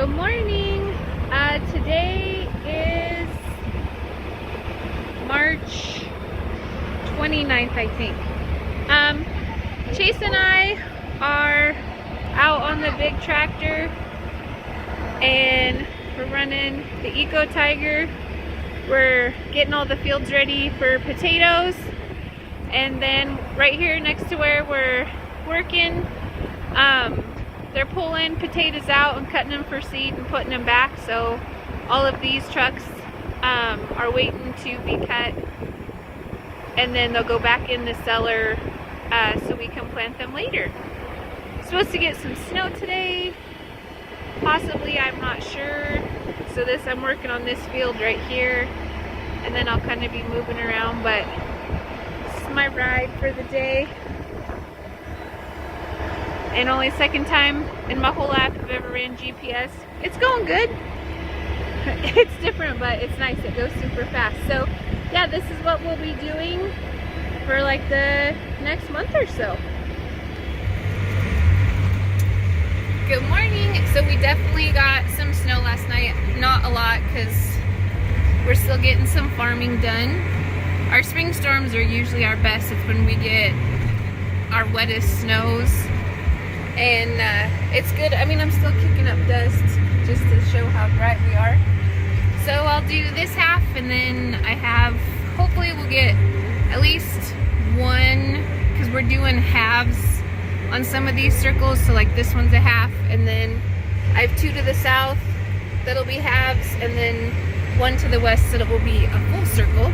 Good morning. Today is March 29th, I think. Chase and I are out on the big tractor and we're running the Eco Tiger. We're getting all the fields ready for potatoes, and then right here next to where we're working, they're pulling potatoes out and cutting them for seed and putting them back. So all of these trucks are waiting to be cut, and then they'll go back in the cellar so we can plant them later. Supposed to get some snow today, possibly, I'm not sure. So I'm working on this field right here, and then I'll kind of be moving around, but this is my ride for the day. And only second time in my whole life I've ever ran GPS. It's going good. It's different, but it's nice. It goes super fast. So yeah, this is what we'll be doing for like the next month or so. Good morning. So we definitely got some snow last night. Not a lot because we're still getting some farming done. Our spring storms are usually our best. It's when we get our wettest snows. And it's good. I mean, I'm still kicking up dust just to show how dry we are. So I'll do this half, and then I have, hopefully we'll get at least one, because we're doing halves on some of these circles. So like this one's a half, and then I have two to the south that'll be halves, and then one to the west that will be a full circle.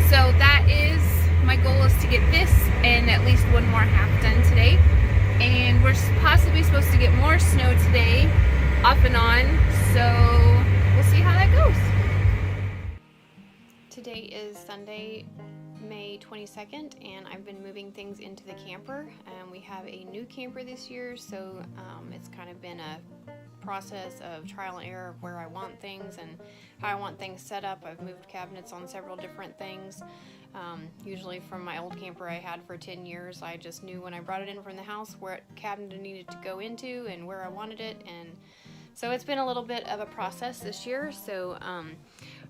So that is, my goal is to get this and at least one more half done today. And we're possibly supposed to get more snow today, off and on, so we'll see how that goes. Today is Sunday, May 22nd, and I've been moving things into the camper. We have a new camper this year, so it's kind of been a process of trial and error of where I want things and how I want things set up. I've moved cabinets on several different things. Usually from my old camper I had for 10 years, I just knew when I brought it in from the house where cabinet it needed to go into and where I wanted it, and so it's been a little bit of a process this year. So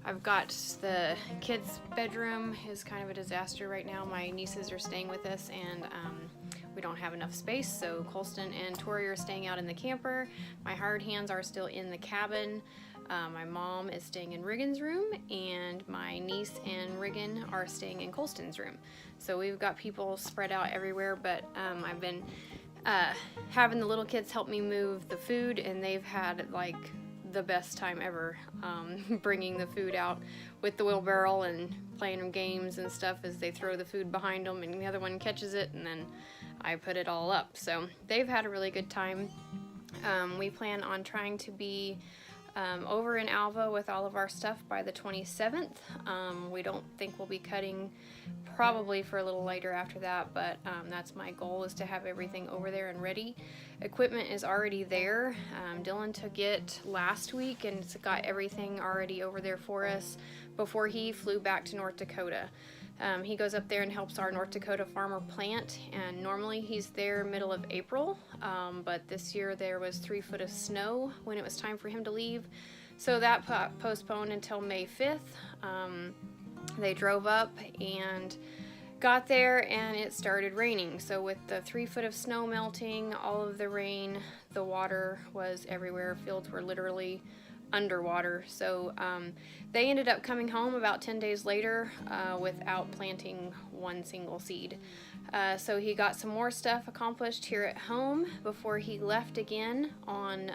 I've got the kids' bedroom is kind of a disaster right now. My nieces are staying with us, and we don't have enough space, so Colston and Tori are staying out in the camper. My hired hands are still in the cabin. My mom is staying in Riggins' room, and my niece and Riggin are staying in Colston's room. So we've got people spread out everywhere, but I've been having the little kids help me move the food, and they've had like the best time ever bringing the food out with the wheelbarrow and playing them games and stuff as they throw the food behind them, and the other one catches it, and then I put it all up. So they've had a really good time. We plan on trying to be over in Alva with all of our stuff by the 27th. We don't think we'll be cutting probably for a little later after that, but that's my goal, is to have everything over there and ready. Equipment is already there. Dylan took it last week and got everything already over there for us before he flew back to North Dakota. He goes up there and helps our North Dakota farmer plant, and normally he's there middle of April, but this year there was 3 foot of snow when it was time for him to leave, so that postponed until May 5th. They drove up and got there, and it started raining. So with the 3 foot of snow melting, all of the rain, the water was everywhere. Fields were literally underwater. So they ended up coming home about 10 days later without planting one single seed. So he got some more stuff accomplished here at home before he left again on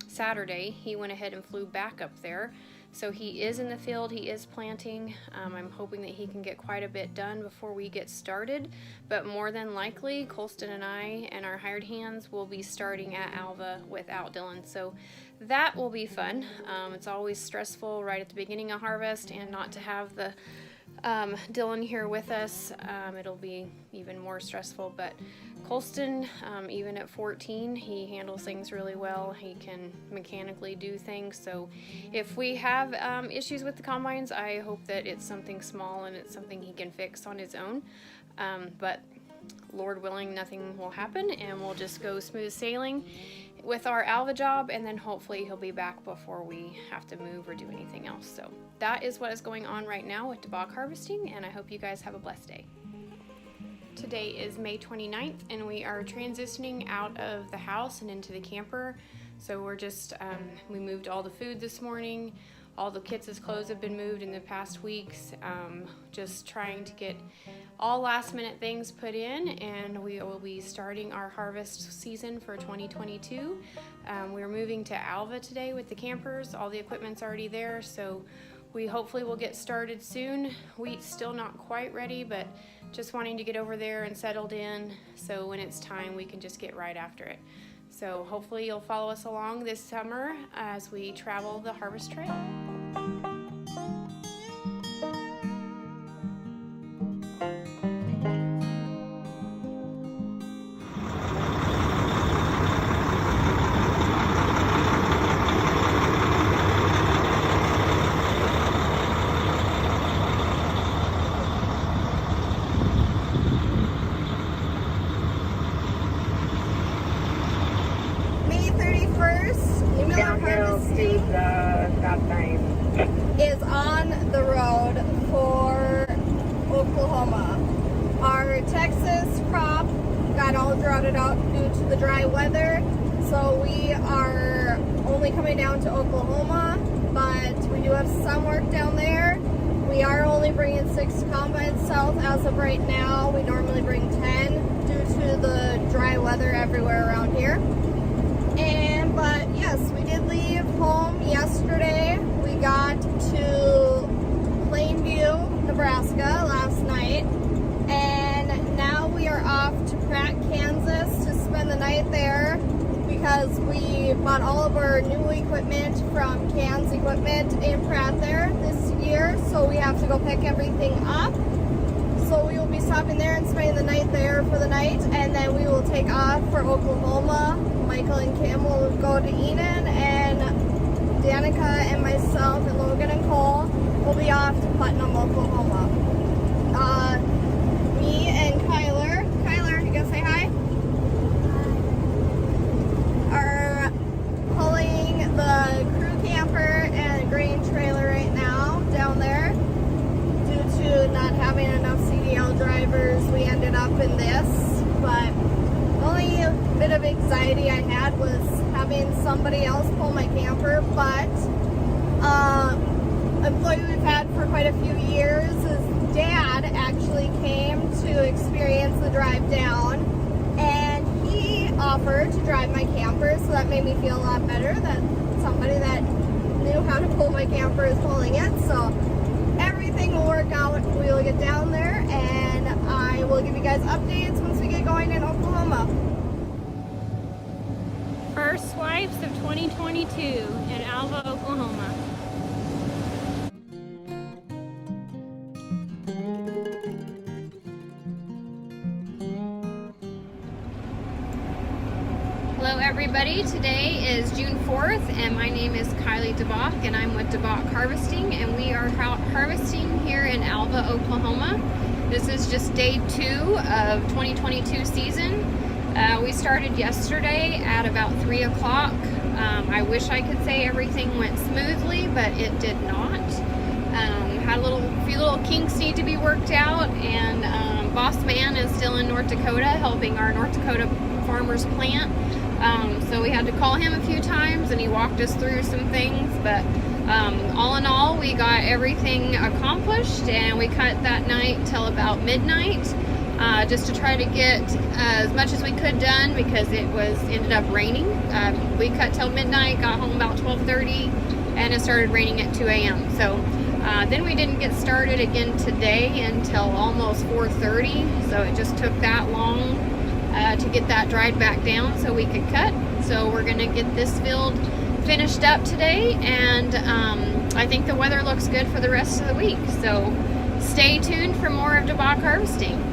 Saturday. He went ahead and flew back up there. So he is in the field, he is planting. I'm hoping that he can get quite a bit done before we get started, but more than likely Colston and I and our hired hands will be starting at Alva without Dylan. So that will be fun. It's always stressful right at the beginning of harvest, and not to have the Dylan here with us, it'll be even more stressful. But Colston, even at 14, he handles things really well. He can mechanically do things. So if we have issues with the combines, I hope that it's something small and it's something he can fix on his own. But Lord willing, nothing will happen, and we'll just go smooth sailing. with our Alva job, and then hopefully he'll be back before we have to move or do anything else. So that is what is going on right now with DeBach harvesting, and I hope you guys have a blessed day. Today is May 29th, and we are transitioning out of the house and into the camper. So we're just, we moved all the food this morning. All the kids' clothes have been moved in the past weeks. Just trying to get all last minute things put in, and we will be starting our harvest season for 2022. We're moving to Alva today with the campers. All the equipment's already there, so we hopefully will get started soon. Wheat's still not quite ready, but just wanting to get over there and settled in, so when it's time we can just get right after it. So hopefully you'll follow us along this summer as we travel the harvest trail. Is on the road for Oklahoma. Our Texas crop got all droughted out due to the dry weather, so we are only coming down to Oklahoma, but we do have some work down there. We are only bringing 6 combines south as of right now. We normally bring 10 due to the dry weather everywhere around here. But yes, we did leave home yesterday. We got to Plainview, Nebraska last night, and now we are off to Pratt, Kansas to spend the night there because we bought all of our new equipment from Can's Equipment in Pratt there this year, so we have to go pick everything up. So we will be stopping there and spending the night there for the night, and then we will take off for Oklahoma. Michael and Kim will go to Enid, and Danica and myself and Logan and Cole will be off to Putnam, Oklahoma. Me and Kyler, you gonna say hi? Are pulling the crew camper and grain trailer right now down there. Due to not having enough CDL drivers, we ended up in this, but the only bit of anxiety I had was having somebody else pull my camper, but employee we've had for quite a few years, his dad actually came to experience the drive down, and he offered to drive my camper, so that made me feel a lot better that somebody that knew how to pull my camper is pulling it. So everything will work out. We will get down there, and I will give you guys updates once we get going in Oklahoma. First swipes of 2022 in Alva, Oklahoma. Hello everybody, today is June 4th and my name is Kylie DeBach and I'm with DeBach Harvesting, and we are harvesting here in Alva, Oklahoma. This is just day 2 of 2022 season. We started yesterday at about 3 o'clock. I wish I could say everything went smoothly, but it did not. Had a few little kinks need to be worked out, and Boss Man is still in North Dakota helping our North Dakota farmers plant. So we had to call him a few times and he walked us through some things, but all in all we got everything accomplished, and we cut that night till about midnight. Just to try to get as much as we could done because it ended up raining. We cut till midnight, got home about 12:30, and it started raining at 2 a.m. So then we didn't get started again today until almost 4:30. So it just took that long to get that dried back down so we could cut. So we're gonna get this field finished up today, and I think the weather looks good for the rest of the week. So stay tuned for more of DeBach Harvesting.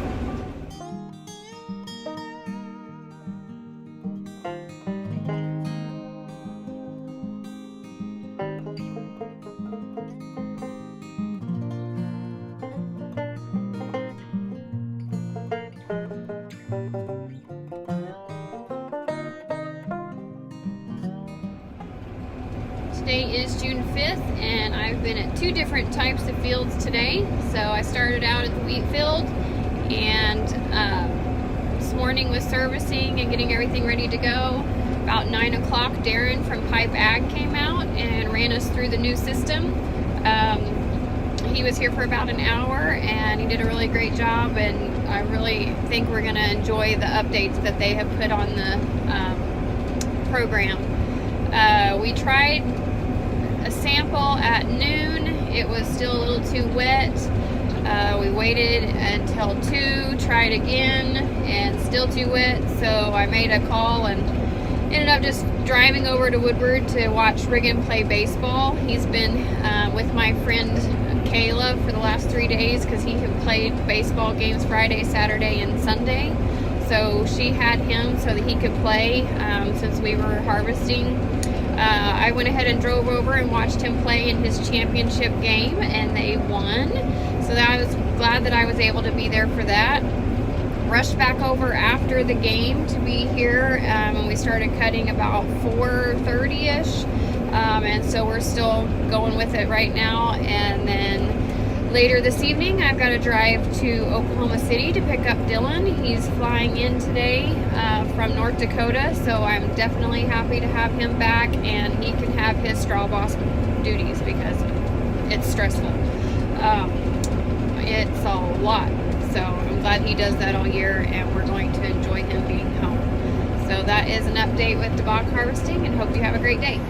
Today is June 5th, and I've been at 2 different types of fields today. So I started out at the wheat field, and this morning was servicing and getting everything ready to go. About 9 o'clock, Darren from Pipe Ag came out and ran us through the new system. He was here for about an hour, and he did a really great job, and I really think we're going to enjoy the updates that they have put on the program. We tried a sample at noon. It was still a little too wet. We waited until 2, tried again, and still too wet, so I made a call and ended up just driving over to Woodward to watch Riggin play baseball. He's been with my friend Kylee for the last 3 days because he had played baseball games Friday, Saturday, and Sunday. So she had him so that he could play since we were harvesting. I went ahead and drove over and watched him play in his championship game, and they won. So I was glad that I was able to be there for that. Rushed back over after the game to be here, and we started cutting about 4:30ish, and so we're still going with it right now. And then later this evening I've got to drive to Oklahoma City to pick up Dylan. He's flying in today from North Dakota, so I'm definitely happy to have him back, and he can have his straw boss duties because it's stressful. It's a lot. So I'm glad he does that all year, and we're going to enjoy him being home. So that is an update with tobacco harvesting, and hope you have a great day.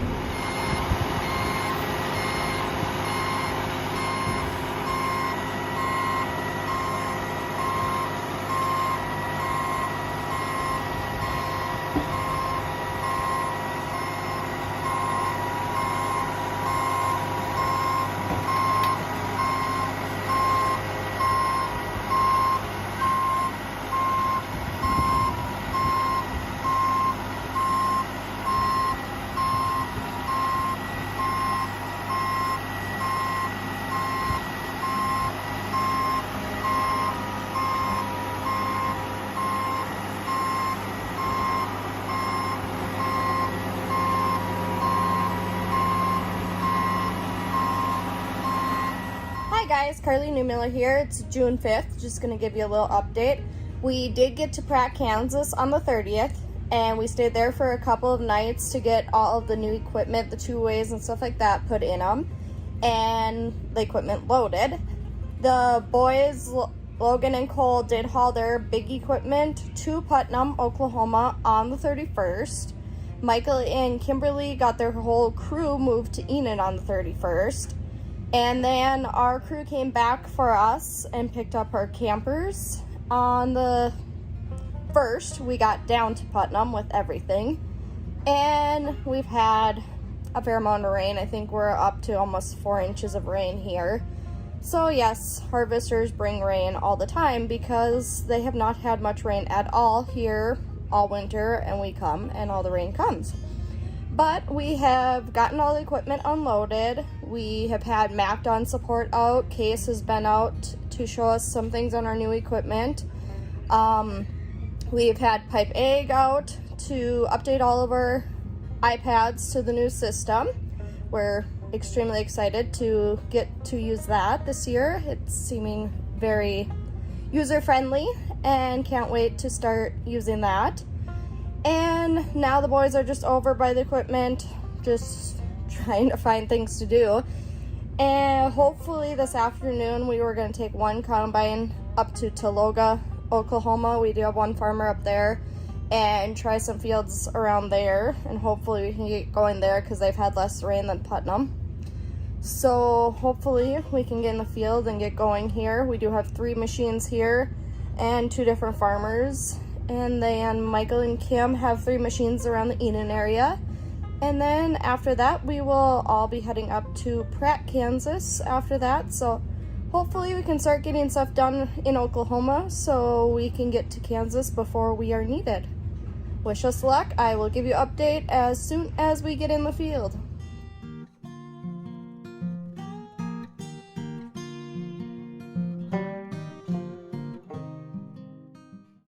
Guys, Karlie Newmiller here. It's June 5th. Just going to give you a little update. We did get to Pratt, Kansas on the 30th, and we stayed there for a couple of nights to get all of the new equipment, the 2-ways and stuff like that, put in them, and the equipment loaded. The boys, Logan and Cole, did haul their big equipment to Putnam, Oklahoma on the 31st. Michael and Kimberly got their whole crew moved to Enid on the 31st. And then our crew came back for us and picked up our campers. On the 1st, we got down to Putnam with everything. And we've had a fair amount of rain. I think we're up to almost 4 inches of rain here. So yes, harvesters bring rain all the time because they have not had much rain at all here all winter, and we come and all the rain comes. But we have gotten all the equipment unloaded. We have had MacDon support out. Case has been out to show us some things on our new equipment. We've had Pipe Ag out to update all of our iPads to the new system. We're extremely excited to get to use that this year. It's seeming very user-friendly, and can't wait to start using that. And now the boys are just over by the equipment, just trying to find things to do. And hopefully this afternoon we were going to take one combine up to Tologa, Oklahoma. We do have one farmer up there, and try some fields around there, and hopefully we can get going there because they've had less rain than Putnam. So hopefully we can get in the field and get going here. We do have 3 machines here and 2 different farmers. And then Michael and Kim have 3 machines around the Enid area. And then after that, we will all be heading up to Pratt, Kansas after that. So hopefully we can start getting stuff done in Oklahoma so we can get to Kansas before we are needed. Wish us luck. I will give you an update as soon as we get in the field.